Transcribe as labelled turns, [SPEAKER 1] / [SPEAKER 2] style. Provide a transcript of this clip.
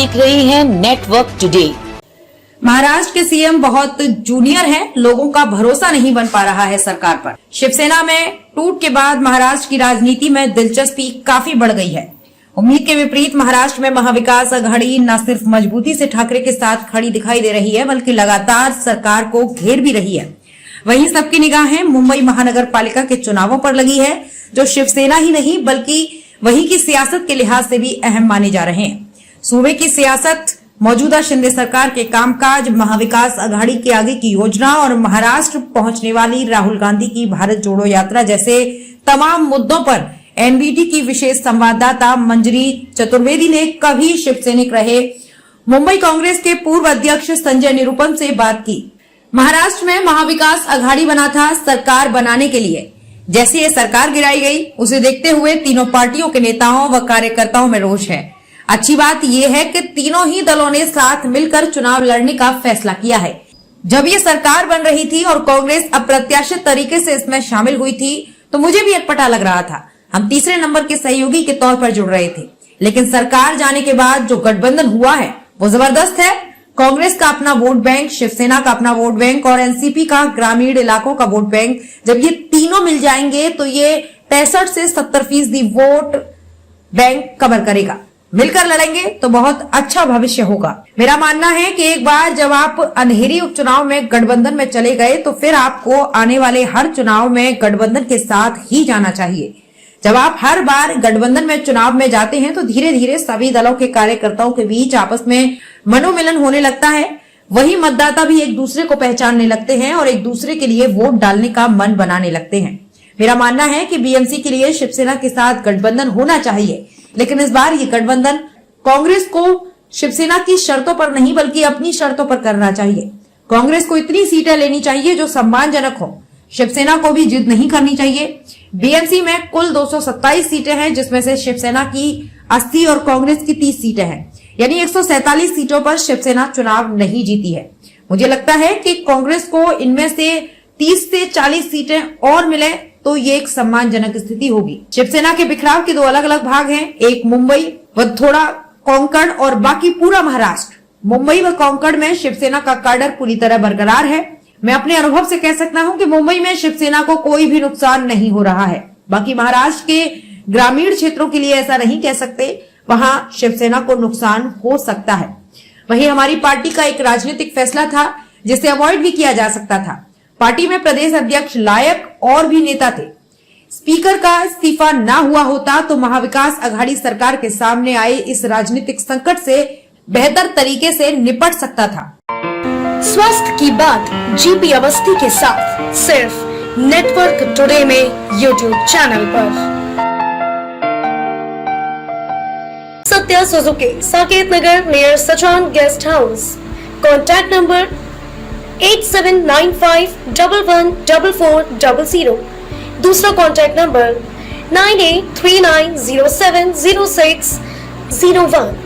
[SPEAKER 1] देख रहे हैं नेटवर्क टुडे।
[SPEAKER 2] महाराष्ट्र के सीएम बहुत जूनियर हैं, लोगों का भरोसा नहीं बन पा रहा है सरकार पर। शिवसेना में टूट के बाद महाराष्ट्र की राजनीति में दिलचस्पी काफी बढ़ गई है। उम्मीद के विपरीत महाराष्ट्र में महाविकास आघाड़ी न सिर्फ मजबूती से ठाकरे के साथ खड़ी दिखाई दे रही है, बल्कि लगातार सरकार को घेर भी रही है। वहीं सबकी निगाहें मुंबई महानगर पालिका के चुनावों पर लगी है, जो शिवसेना ही नहीं बल्कि वहीं की सियासत के लिहाज से भी अहम माने जा रहे हैं। सूबे की सियासत, मौजूदा शिंदे सरकार के कामकाज, महाविकास आघाड़ी के आगे की योजना और महाराष्ट्र पहुंचने वाली राहुल गांधी की भारत जोड़ो यात्रा जैसे तमाम मुद्दों पर एनबीटी की विशेष संवाददाता मंजरी चतुर्वेदी ने कभी शिवसैनिक रहे मुंबई कांग्रेस के पूर्व अध्यक्ष संजय निरुपम से बात की। महाराष्ट्र में महाविकास आघाड़ी बना था सरकार बनाने के लिए। जैसे ये सरकार गिराई गई, उसे देखते हुए तीनों पार्टियों के नेताओं व कार्यकर्ताओं में रोष है। अच्छी बात यह है कि तीनों ही दलों ने साथ मिलकर चुनाव लड़ने का फैसला किया है। जब ये सरकार बन रही थी और कांग्रेस अप्रत्याशित तरीके से इसमें शामिल हुई थी, तो मुझे भी अटपटा लग रहा था। हम तीसरे नंबर के सहयोगी के तौर पर जुड़ रहे थे, लेकिन सरकार जाने के बाद जो गठबंधन हुआ है वो जबरदस्त है। कांग्रेस का अपना वोट बैंक, शिवसेना का अपना वोट बैंक और एनसीपी का ग्रामीण इलाकों का वोट बैंक, जब ये तीनों मिल जाएंगे तो ये 65 से 70% वोट बैंक कवर करेगा। मिलकर लड़ेंगे तो बहुत अच्छा भविष्य होगा। मेरा मानना है कि एक बार जब आप अंधेरी उपचुनाव में गठबंधन में चले गए, तो फिर आपको आने वाले हर चुनाव में गठबंधन के साथ ही जाना चाहिए। जब आप हर बार गठबंधन में चुनाव में जाते हैं, तो धीरे धीरे सभी दलों के कार्यकर्ताओं के बीच आपस में मनोमिलन होने लगता है। वही मतदाता भी एक दूसरे को पहचानने लगते हैं और एक दूसरे के लिए वोट डालने का मन बनाने लगते हैं। मेरा मानना है कि बीएमसी के लिए शिवसेना के साथ गठबंधन होना चाहिए, लेकिन इस बार ये गठबंधन कांग्रेस को शिवसेना की शर्तों पर नहीं बल्कि अपनी शर्तों पर करना चाहिए। कांग्रेस को इतनी सीटें लेनी चाहिए जो सम्मानजनक हो। शिवसेना को भी जिद नहीं करनी चाहिए। बीएमसी में कुल 227 सीटें हैं, जिसमें से शिवसेना की 80 और कांग्रेस की 30 सीटें हैं, यानी 147 सीटों पर शिवसेना चुनाव नहीं जीती है। मुझे लगता है कि कांग्रेस को इनमें से 30 से 40 सीटें और मिले तो ये एक सम्मानजनक स्थिति होगी। शिवसेना के बिखराव के दो अलग अलग भाग हैं, एक मुंबई व थोड़ा कोंकण और बाकी पूरा महाराष्ट्र। मुंबई व कोंकण में शिवसेना का काडर पूरी तरह बरकरार है। मैं अपने अनुभव से कह सकता हूं कि मुंबई में शिवसेना को कोई भी नुकसान नहीं हो रहा है। बाकी महाराष्ट्र के ग्रामीण क्षेत्रों के लिए ऐसा नहीं कह सकते, वहां शिवसेना को नुकसान हो सकता है। वहीं हमारी पार्टी का एक राजनीतिक फैसला था जिसे अवॉइड भी किया जा सकता था। पार्टी में प्रदेश अध्यक्ष लायक और भी नेता थे। स्पीकर का इस्तीफा ना हुआ होता तो महाविकास आघाड़ी सरकार के सामने आए इस राजनीतिक संकट से बेहतर तरीके से निपट सकता था।
[SPEAKER 3] स्वास्थ्य की बात जीपी अवस्थी के साथ सिर्फ नेटवर्क टुडे में यूट्यूब चैनल पर। Satya Suzuki, Saket Nagar near Sachan guest house. Contact number 8795114400। दूसरा कॉन्टैक्ट नंबर 9839070601।